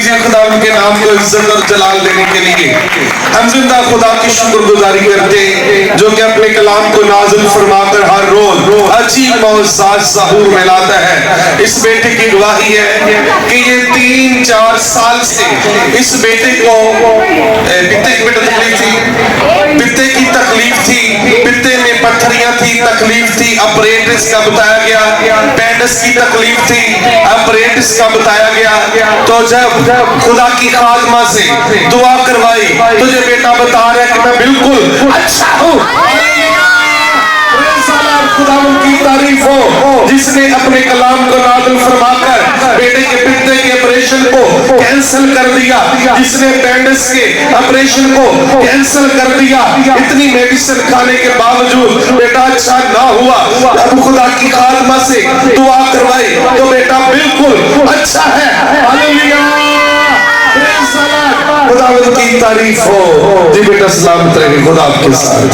कीजिए खुदा के नाम को इज्जत और जलाल देने के लिए। हम जिंदा खुदा की शुक्रगुजारी करते हैं जो कि अपने कलाम को नाज़िल फरमाकर हर रोज अजीब मौज़ात ज़हूर में लाता है। इस बेटे की गवाही है कि ये 3-4 साल से इस बेटे को पित्ते की तकलीफ थी, पित्ते में पत्थरियां थी, तकलीफ थी, ऑपरेटिस का बताया गया, पेंडस की तकलीफ थी, ऑपरेटिस का बताया गया। तो जब खुदा की खादमा से दुआ करवाई, तुझे बेटा बता रहा है कि मैं बिल्कुल अच्छा हूँ। खुदा की तारीफ हो जिसने अपने कलाम को नाज़िल फरमाकर बेटे के पित्ते के ऑपरेशन को कैंसिल कर दिया, जिसने पेंडिस के ऑपरेशन को कैंसिल कर दिया। इतनी मेडिसिन खाने के बावजूद बेटा अच्छा ना हुआ, अब खुदा की खादमा से दुआ करवाई तो बेटा बिल्कुल अच्छा है। हालेलुया, खुदा की तारीफ हो जी। बेटा सलामत रहे, खुदा आपके साथ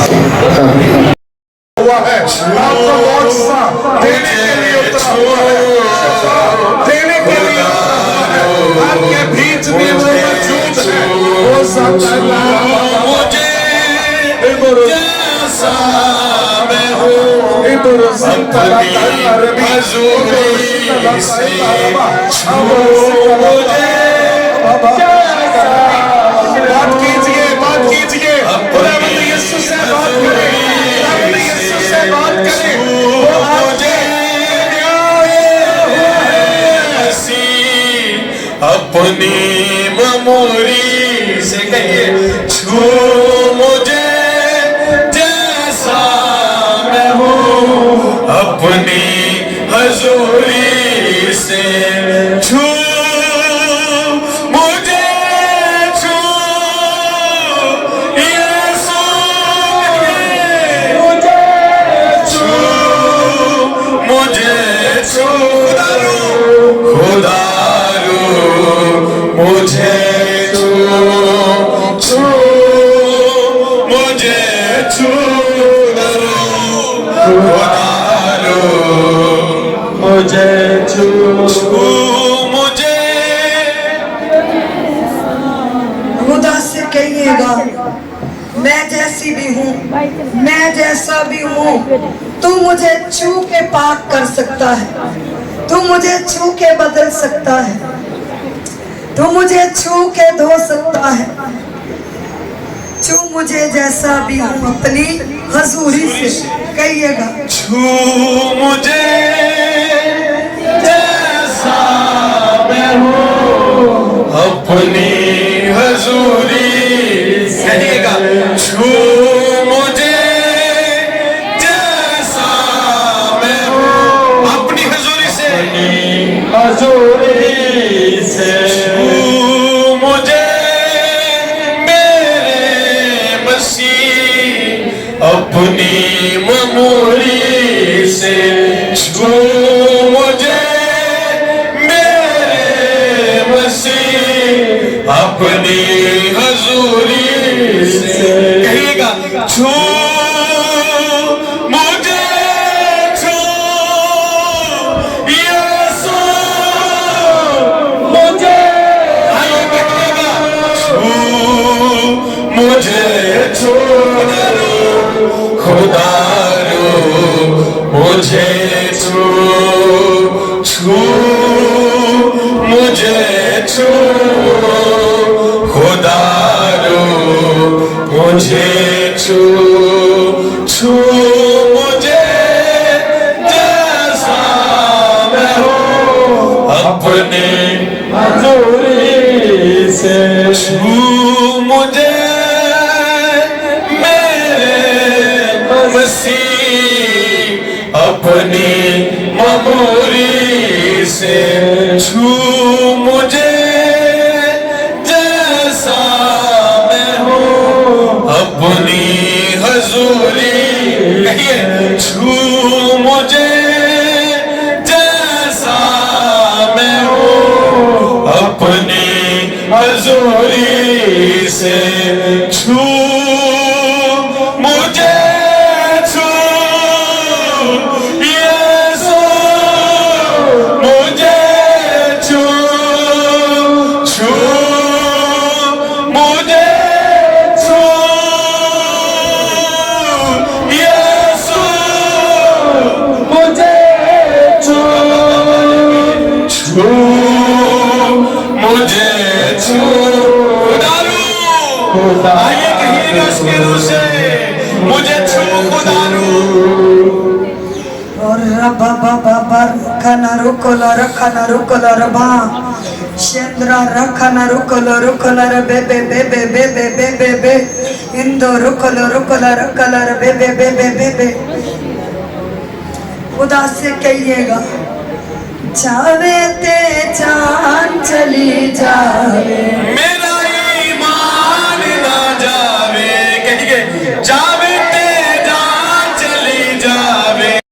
हुआ है। आपका मौजज़ा देने के लिए उतरा हुआ है, देने के लिए आपके बीच में वो मौजूद है। वो मुझे जैसा मैं हूँ अपनी हज़ूरी से बात कीजिए, बात कीजिए, यीशु से बात करें, बात करें। मुझे अपनी मेमोरी से कहिए, छू मुझे जैसा मैं हूँ अपनी हज़ूरी से, छू मुझे, छू यीशु मुझे छू खुदा मुझे छू, छू मुझे छू खुदा मुझे छू, छू मुझे। खुदा से कहिएगा मैं जैसी भी हूँ, मैं जैसा भी हूँ, तू मुझे छू के पाक कर सकता है, तू मुझे छू के बदल सकता है, तू मुझे छू के धो सकता है। छू मुझे जैसा भी हूँ अपनी हज़ूरी से, कहिएगा छू मुझे जैसा मैं हूँ अपनी हज़ूरी से, कहिएगा छू मुझे जैसा मैं हूँ अपनी हज़ूरी से, हज़ूरी से, छू मुझे मेरे मसीह अपनी मेमोरी से, छू मुझे मेरे मसीह अपनी हज़ूरी से, कहिएगा छू मुझे, छू यीशु मुझे, छू मुझे, छू खुदा मुझे छू, छू मुझे छू खुदा मुझे छू, छू मुझे जैसा मैं हूँ अपने हज़ूरी से, छू मुझे मसीह अपनी मेमोरी से, छू मुझे जैसा मैं हूँ अपनी हज़ूरी, कहिए छू मुझे जैसा मैं हूँ अपनी हज़ूरी से, छू मुझे, छू यीशु मुझे छू, छू आइए कहिएगा उसके रूह से, मुझे छू खुदारू। और रबा बाबा रखना रुकोला रबा चंद्रा रखना रुकोला रे बे इंदो रुकोला रे बे खुदा से कहिएगा जावे ते जान चली जावे।